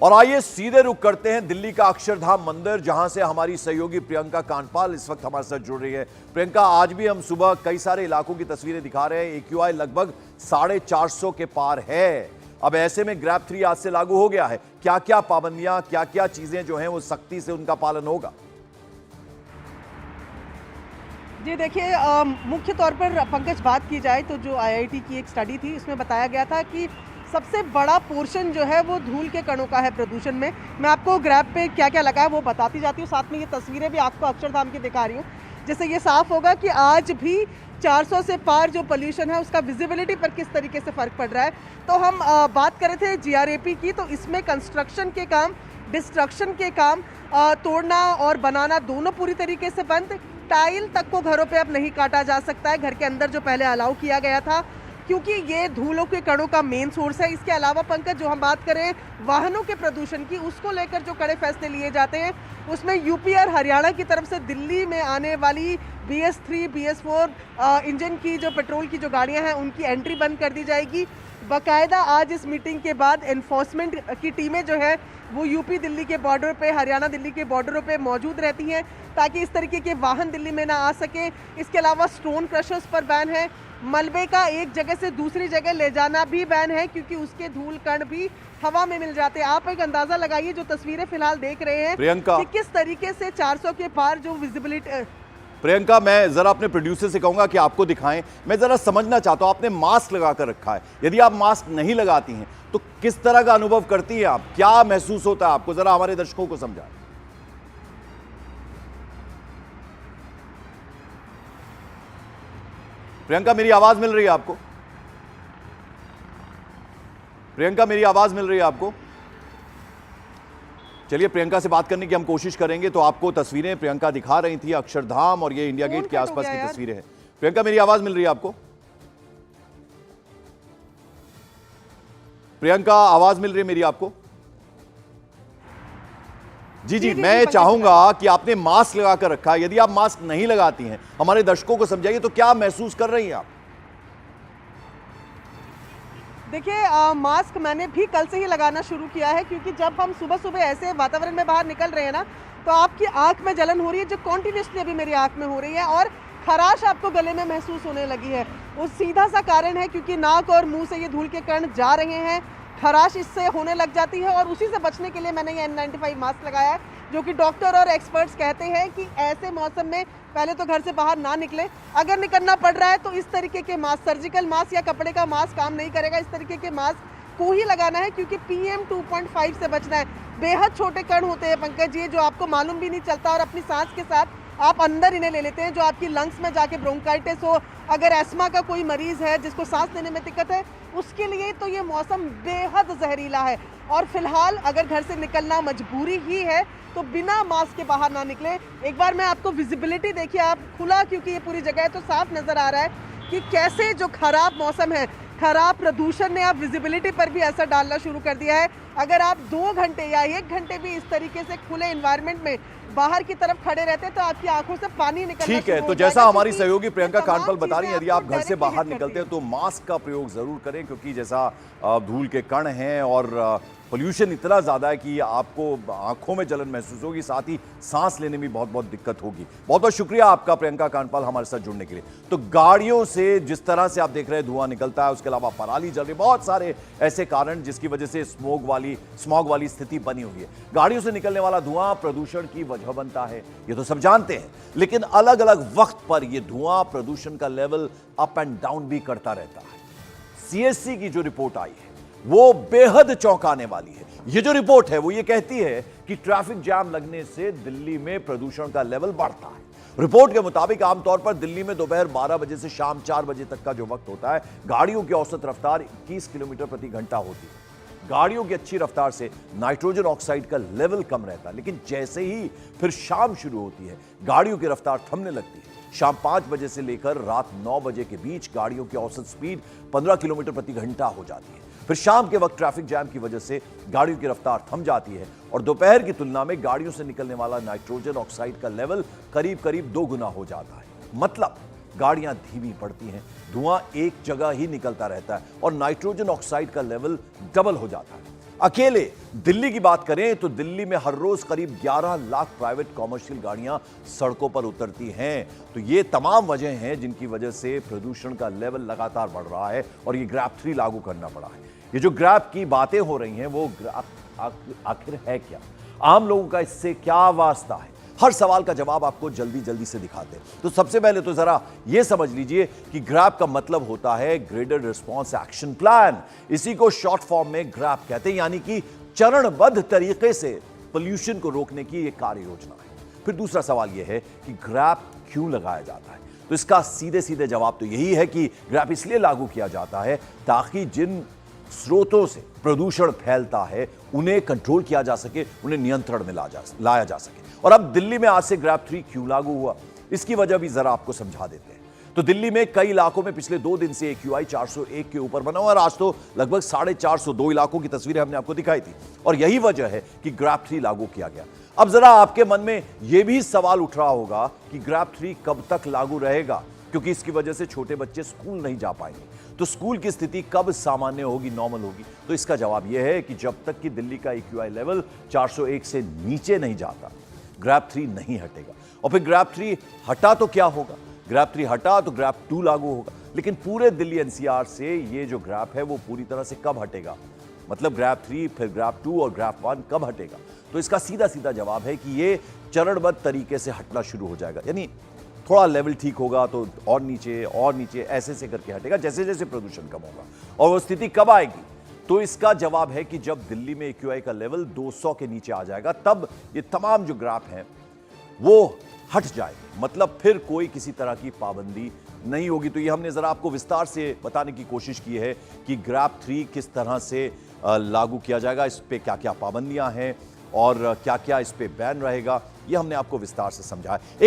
और आइए सीधे रुख करते हैं दिल्ली का अक्षरधाम मंदिर, जहां से हमारी सहयोगी प्रियंका कांडपाल इस वक्त हमारे साथ जुड़ रही है। प्रियंका, आज भी हम सुबह कई सारे इलाकों की तस्वीरें दिखा रहे हैं। AQI लगभग 450 के पार है। अब ऐसे में ग्रैब 3 आज से लागू हो गया है। क्या क्या पाबंदियां, क्या क्या चीजें जो हैं वो सख्ती से उनका पालन होगा? जी देखिए, मुख्य तौर पर पंकज बात की जाए तो जो IIT की एक स्टडी थी, उसमें बताया गया था कि सबसे बड़ा पोर्शन जो है वो धूल के कणों का है प्रदूषण में। मैं आपको ग्रैब पे क्या क्या लगा है वो बताती जाती हूँ, साथ में ये तस्वीरें भी आपको अक्षरधाम की दिखा रही हूँ, जिससे ये साफ होगा कि आज भी 400 से पार जो पोल्यूशन है उसका विजिबिलिटी पर किस तरीके से फ़र्क पड़ रहा है। तो हम बात कर रहे थे GRAP की, तो इसमें कंस्ट्रक्शन के काम, डिस्ट्रक्शन के काम, तोड़ना और बनाना दोनों पूरी तरीके से बंद। टाइल तक को घरों पे अब नहीं काटा जा सकता है, घर के अंदर जो पहले अलाउ किया गया था, क्योंकि ये धूलों के कणों का मेन सोर्स है। इसके अलावा पंकज, जो हम बात करें वाहनों के प्रदूषण की, उसको लेकर जो कड़े फैसले लिए जाते हैं, उसमें यूपी और हरियाणा की तरफ से दिल्ली में आने वाली BS3, BS4 इंजन की जो पेट्रोल की जो गाड़ियां हैं उनकी एंट्री बंद कर दी जाएगी। बाकायदा आज इस मीटिंग के बाद एनफोर्समेंट की टीमें जो है वो यूपी दिल्ली के बॉर्डर पे, हरियाणा दिल्ली के बॉर्डरों पे मौजूद रहती हैं, ताकि इस तरीके के वाहन दिल्ली में ना आ सके। इसके अलावा स्टोन क्रशर्स पर बैन है। मलबे का एक जगह से दूसरी जगह ले जाना भी बैन है, क्योंकि उसके धूल कण भी हवा में मिल जाते हैं। आप एक अंदाजा लगाइए, जो तस्वीरें फिलहाल देख रहे हैं प्रियंका, कि किस तरीके से 400 के पार जो विजिबिलिटी। प्रियंका, मैं जरा अपने प्रोड्यूसर से कहूंगा कि आपको दिखाएं। मैं जरा समझना चाहता हूं, आपने मास्क लगा कर रखा है। यदि आप मास्क नहीं लगाती हैं तो किस तरह का अनुभव करती हैं आप? क्या महसूस होता है आपको? जरा हमारे दर्शकों को समझाएं। प्रियंका, मेरी आवाज मिल रही है आपको? प्रियंका, मेरी आवाज मिल रही है आपको? चलिए, प्रियंका से बात करने की हम कोशिश करेंगे। तो आपको तस्वीरें प्रियंका दिखा रही थी अक्षरधाम और ये इंडिया गेट के आसपास की तस्वीरें हैं। प्रियंका, मेरी आवाज मिल रही है आपको? प्रियंका, आवाज मिल रही है मेरी आपको? जी, मैं चाहूंगा कि आपने मास्क लगा कर रखा है। यदि आप मास्क नहीं लगाती हैं, हमारे दर्शकों को समझाइए, तो क्या महसूस कर रही हैं आप? देखिए, मास्क मैंने भी कल से ही लगाना शुरू किया है, क्योंकि जब हम सुबह सुबह ऐसे वातावरण में बाहर निकल रहे हैं ना, तो आपकी आंख में जलन हो रही है, जो कॉन्टिन्यूसली अभी मेरी आंख में हो रही है, और खराश आपको गले में महसूस होने लगी है। वो सीधा सा कारण है, क्योंकि नाक और मुंह से ये धूल के कण जा रहे हैं, खराश इससे होने लग जाती है, और उसी से बचने के लिए मैंने ये N95 मास्क लगाया है, जो कि डॉक्टर और एक्सपर्ट्स कहते हैं कि ऐसे मौसम में पहले तो घर से बाहर ना निकले। अगर निकलना पड़ रहा है तो इस तरीके के मास्क, सर्जिकल मास्क या कपड़े का मास्क काम नहीं करेगा, इस तरीके के मास्क को ही लगाना है, क्योंकि PM 2.5 से बचना है। बेहद छोटे कण होते हैं पंकज, ये जो आपको मालूम भी नहीं चलता, और अपनी सांस के साथ आप अंदर इन्हें ले लेते हैं, जो आपकी लंग्स में जाके ब्रोंकाइटिस हो, अगर एस्मा का कोई मरीज है जिसको सांस लेने में दिक्कत है, उसके लिए तो ये मौसम बेहद जहरीला है। और फिलहाल अगर घर से निकलना मजबूरी ही है तो बिना मास्क के बाहर ना निकले। एक बार मैं आपको विजिबिलिटी देखिए, आप खुला, क्योंकि ये पूरी जगह है तो साफ नजर आ रहा है कि कैसे जो खराब मौसम है, खराब प्रदूषण ने अब विजिबिलिटी पर भी असर डालना शुरू कर दिया है। अगर आप 2 घंटे या 1 घंटे भी इस तरीके से खुले एनवायरनमेंट में बाहर की तरफ खड़े रहते हैं तो आपकी आंखों से पानी निकलना ठीक है। तो जैसा हमारी सहयोगी प्रियंका कांडपाल बता रही है, यदि आप घर से बाहर निकलते हैं तो मास्क का प्रयोग जरूर करें, क्योंकि जैसा धूल के कण हैं और पोल्यूशन इतना ज्यादा है कि आपको आंखों में जलन महसूस होगी, साथ ही सांस लेने में बहुत बहुत दिक्कत होगी। बहुत बहुत शुक्रिया आपका प्रियंका कांडपाल हमारे साथ जुड़ने के लिए। तो गाड़ियों से जिस तरह से आप देख रहे हैं धुआं निकलता है, उसके अलावा पराली जल रही, बहुत सारे ऐसे कारण जिसकी वजह से स्मॉग वाली स्थिति बनी हुई है। गाड़ियों से निकलने वाला धुआं प्रदूषण की वजह बनता है, ये तो सब जानते हैं, लेकिन अलग अलग वक्त पर यह धुआं प्रदूषण का लेवल अप एंड डाउन भी करता रहता है। CSC की जो रिपोर्ट आई है वो बेहद चौंकाने वाली है। ये जो रिपोर्ट है वो ये कहती है कि ट्रैफिक जाम लगने से दिल्ली में प्रदूषण का लेवल बढ़ता है। रिपोर्ट के मुताबिक आमतौर पर दिल्ली में दोपहर 12 बजे से शाम 4 बजे तक का जो वक्त होता है, गाड़ियों की औसत रफ्तार 21 किलोमीटर प्रति घंटा होती है। गाड़ियों की अच्छी रफ्तार से नाइट्रोजन ऑक्साइड का लेवल कम रहता है, लेकिन जैसे ही फिर शाम शुरू होती है, गाड़ियों की रफ्तार थमने लगती है। शाम 5 बजे से लेकर रात 9 बजे के बीच गाड़ियों की औसत स्पीड 15 किलोमीटर प्रति घंटा हो जाती है। फिर शाम के वक्त ट्रैफिक जैम की वजह से गाड़ियों की रफ्तार थम जाती है और दोपहर की तुलना में गाड़ियों से निकलने वाला नाइट्रोजन ऑक्साइड का लेवल करीब करीब 2 गुना हो जाता है। मतलब गाड़ियां धीमी पड़ती हैं, धुआं एक जगह ही निकलता रहता है और नाइट्रोजन ऑक्साइड का लेवल डबल हो जाता है। अकेले दिल्ली की बात करें तो दिल्ली में हर रोज करीब 11 लाख प्राइवेट कॉमर्शियल गाड़ियां सड़कों पर उतरती हैं। तो ये तमाम वजह हैं जिनकी वजह से प्रदूषण का लेवल लगातार बढ़ रहा है और ये ग्रैब 3 लागू करना पड़ा है। ये जो ग्रैब की बातें हो रही हैं वो आखिर है क्या, आम लोगों का इससे क्या वास्ता है, हर सवाल का जवाब आपको जल्दी जल्दी से दिखाते हैं। तो सबसे पहले तो जरा यह समझ लीजिए कि ग्रैब का मतलब होता है ग्रेडेड रिस्पांस एक्शन प्लान। इसी को शॉर्ट फॉर्म में ग्रैब कहते हैं, यानी कि चरणबद्ध तरीके से पोल्यूशन को रोकने की एक कार्य योजना है। फिर दूसरा सवाल यह है कि ग्रैब क्यों लगाया जाता है। तो इसका सीधे सीधे जवाब तो यही है कि ग्रैब इसलिए लागू किया जाता है ताकि जिन स्रोतों से प्रदूषण फैलता है उन्हें कंट्रोल किया जा सके, उन्हें नियंत्रण में लाया जा सके। और अब दिल्ली में आज से ग्रैब 3 क्यों लागू हुआ, इसकी वजह भी जरा आपको समझा देते हैं। तो दिल्ली में कई इलाकों में पिछले 2 दिन से AQI 401 के ऊपर बना हुआ और आज तो लगभग 450 इलाकों की तस्वीरें हमने आपको दिखाई थी और यही वजह है कि ग्रैब 3 लागू किया गया। अब जरा आपके मन में यह भी सवाल उठ रहा होगा कि ग्रैब 3 कब तक लागू रहेगा, क्योंकि इसकी वजह से छोटे बच्चे स्कूल नहीं जा पाएंगे। तो स्कूल की स्थिति कब सामान्य होगी, नॉर्मल होगी। तो इसका जवाब यह है कि जब तक कि दिल्ली का AQI लेवल 401 से नीचे नहीं जाता ग्रैब 3 नहीं हटेगा। और फिर ग्रैब 3 हटा तो क्या होगा, ग्रैब 3 हटा तो ग्रैब 2 लागू होगा। लेकिन पूरे दिल्ली NCR से ये जो ग्रैब है वो पूरी तरह से कब हटेगा, मतलब ग्रैब 3 फिर ग्रैब 2 और ग्रैब 1 कब हटेगा। तो इसका सीधा सीधा जवाब है कि ये चरणबद्ध तरीके से हटना शुरू हो जाएगा, यानी थोड़ा लेवल ठीक होगा तो और नीचे ऐसे से करके हटेगा जैसे जैसे प्रदूषण कम होगा। और वो स्थिति कब आएगी, तो इसका जवाब है कि जब दिल्ली में AQI का लेवल 200 के नीचे आ जाएगा तब ये तमाम जो ग्राफ हैं वो हट जाएंगे, मतलब फिर कोई किसी तरह की पाबंदी नहीं होगी। तो ये हमने जरा आपको विस्तार से बताने की कोशिश की है कि ग्रैब 3 किस तरह से लागू किया जाएगा, इस पे क्या क्या पाबंदियां हैं और क्या क्या इस पे बैन रहेगा, ये हमने आपको विस्तार से समझाया।